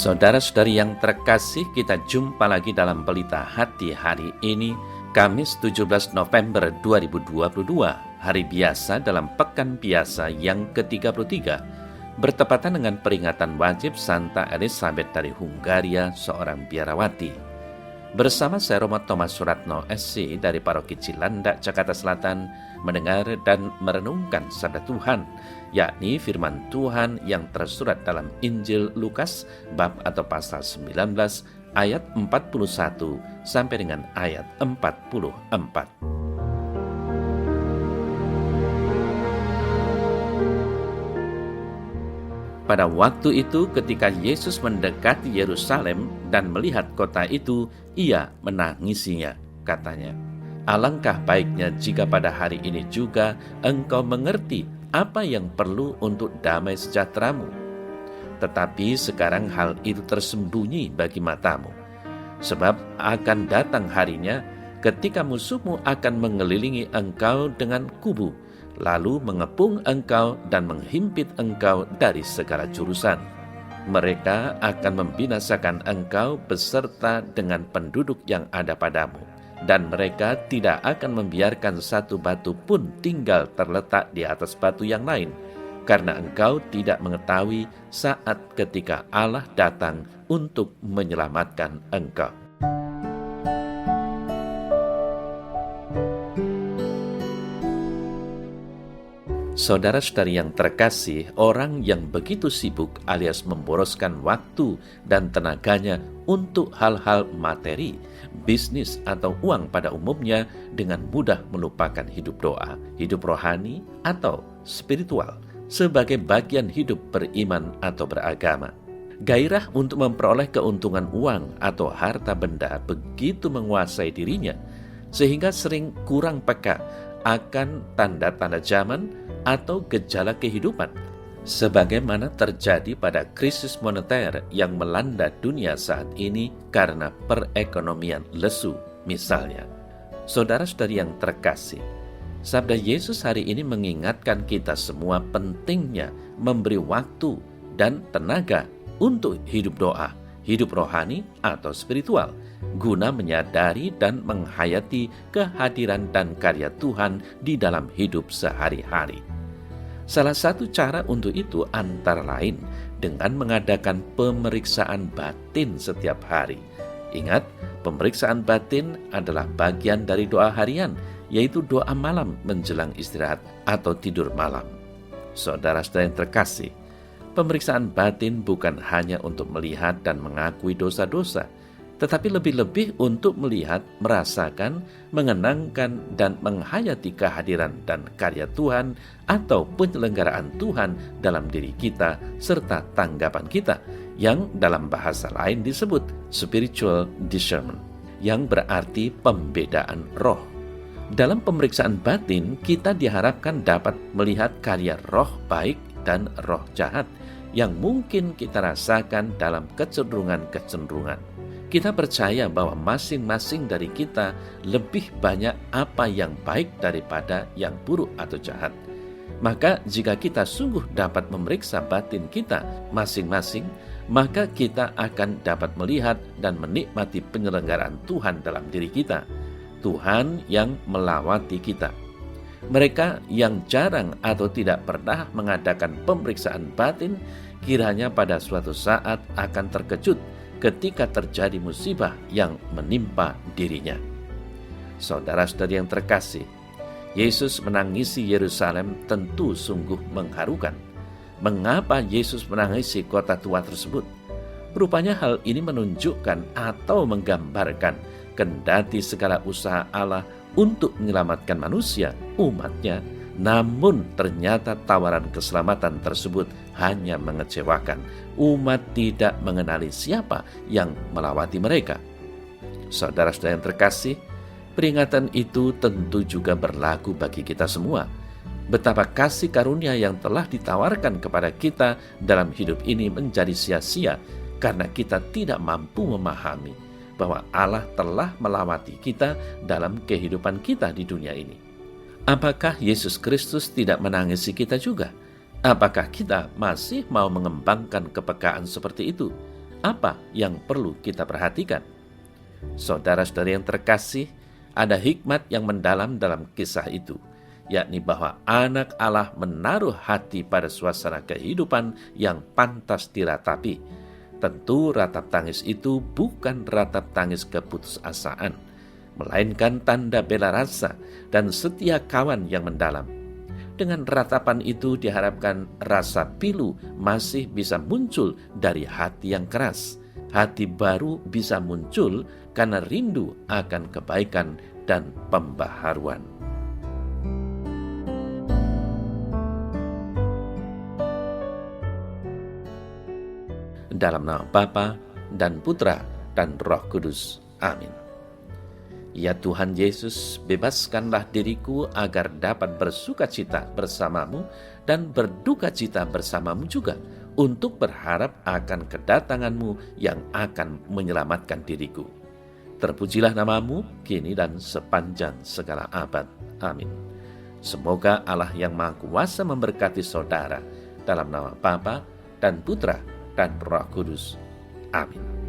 Saudara-saudari yang terkasih, kita jumpa lagi dalam Pelita Hati hari ini, Kamis 17 November 2022, hari biasa dalam Pekan Biasa yang ke-33, bertepatan dengan peringatan wajib Santa Elizabeth dari Hungaria, seorang biarawati. Bersama saya Romo Thomas Suratno SC dari Paroki Cilandak, Jakarta Selatan, mendengar dan merenungkan sabda Tuhan, yakni firman Tuhan yang tersurat dalam Injil Lukas bab atau pasal 19 ayat 41 sampai dengan ayat 44. Pada waktu itu ketika Yesus mendekati Yerusalem dan melihat kota itu, ia menangisinya. Katanya, "Alangkah baiknya jika pada hari ini juga engkau mengerti apa yang perlu untuk damai sejahteramu. Tetapi sekarang hal itu tersembunyi bagi matamu. Sebab akan datang harinya ketika musuhmu akan mengelilingi engkau dengan kubu, lalu mengepung engkau dan menghimpit engkau dari segala jurusan. Mereka akan membinasakan engkau beserta dengan penduduk yang ada padamu, dan mereka tidak akan membiarkan satu batu pun tinggal terletak di atas batu yang lain, karena engkau tidak mengetahui saat ketika Allah datang untuk menyelamatkan engkau." Saudara-saudari yang terkasih, orang yang begitu sibuk alias memboroskan waktu dan tenaganya untuk hal-hal materi, bisnis atau uang pada umumnya dengan mudah melupakan hidup doa, hidup rohani atau spiritual sebagai bagian hidup beriman atau beragama. Gairah untuk memperoleh keuntungan uang atau harta benda begitu menguasai dirinya sehingga sering kurang peka akan tanda-tanda zaman atau gejala kehidupan, sebagaimana terjadi pada krisis moneter yang melanda dunia saat ini karena perekonomian lesu misalnya. Saudara-saudari yang terkasih, sabda Yesus hari ini mengingatkan kita semua pentingnya memberi waktu dan tenaga untuk hidup doa, hidup rohani atau spiritual, guna menyadari dan menghayati kehadiran dan karya Tuhan di dalam hidup sehari-hari. Salah satu cara untuk itu antara lain dengan mengadakan pemeriksaan batin setiap hari. Ingat, pemeriksaan batin adalah bagian dari doa harian, yaitu doa malam menjelang istirahat atau tidur malam. Saudara-saudara yang terkasih, pemeriksaan batin bukan hanya untuk melihat dan mengakui dosa-dosa, tetapi lebih-lebih untuk melihat, merasakan, mengenangkan, dan menghayati kehadiran dan karya Tuhan atau penyelenggaraan Tuhan dalam diri kita serta tanggapan kita, yang dalam bahasa lain disebut spiritual discernment, yang berarti pembedaan roh. Dalam pemeriksaan batin, kita diharapkan dapat melihat karya roh baik dan roh jahat yang mungkin kita rasakan dalam kecenderungan-kecenderungan. Kita percaya bahwa masing-masing dari kita lebih banyak apa yang baik daripada yang buruk atau jahat. Maka jika kita sungguh dapat memeriksa batin kita masing-masing, maka kita akan dapat melihat dan menikmati penyelenggaraan Tuhan dalam diri kita, Tuhan yang melawati kita. Mereka yang jarang atau tidak pernah mengadakan pemeriksaan batin, kiranya pada suatu saat akan terkejut ketika terjadi musibah yang menimpa dirinya. Saudara-saudari yang terkasih, Yesus menangisi Yerusalem tentu sungguh mengharukan. Mengapa Yesus menangisi kota tua tersebut? Rupanya hal ini menunjukkan atau menggambarkan kendati segala usaha Allah untuk menyelamatkan manusia, umatnya, namun ternyata tawaran keselamatan tersebut hanya mengecewakan. Umat tidak mengenali siapa yang melawati mereka. Saudara-saudara yang terkasih, peringatan itu tentu juga berlaku bagi kita semua. Betapa kasih karunia yang telah ditawarkan kepada kita dalam hidup ini menjadi sia-sia karena kita tidak mampu memahami bahwa Allah telah melawati kita dalam kehidupan kita di dunia ini. Apakah Yesus Kristus tidak menangisi kita juga? Apakah kita masih mau mengembangkan kepekaan seperti itu? Apa yang perlu kita perhatikan? Saudara-saudari yang terkasih, ada hikmat yang mendalam dalam kisah itu, yakni bahwa anak Allah menaruh hati pada suasana kehidupan yang pantas diratapi. Tentu ratap tangis itu bukan ratap tangis keputusasaan, melainkan tanda bela rasa dan setia kawan yang mendalam. Dengan ratapan itu diharapkan rasa pilu masih bisa muncul dari hati yang keras. Hati baru bisa muncul karena rindu akan kebaikan dan pembaharuan. Dalam nama Bapa dan Putra dan Roh Kudus. Amin. Ya Tuhan Yesus, bebaskanlah diriku agar dapat bersukacita bersamamu dan berdukacita bersamamu juga, untuk berharap akan kedatangan-Mu yang akan menyelamatkan diriku. Terpujilah namamu, kini dan sepanjang segala abad. Amin. Semoga Allah yang Maha Kuasa memberkati saudara, dalam nama Bapa dan Putra dan Roh Kudus. Amin.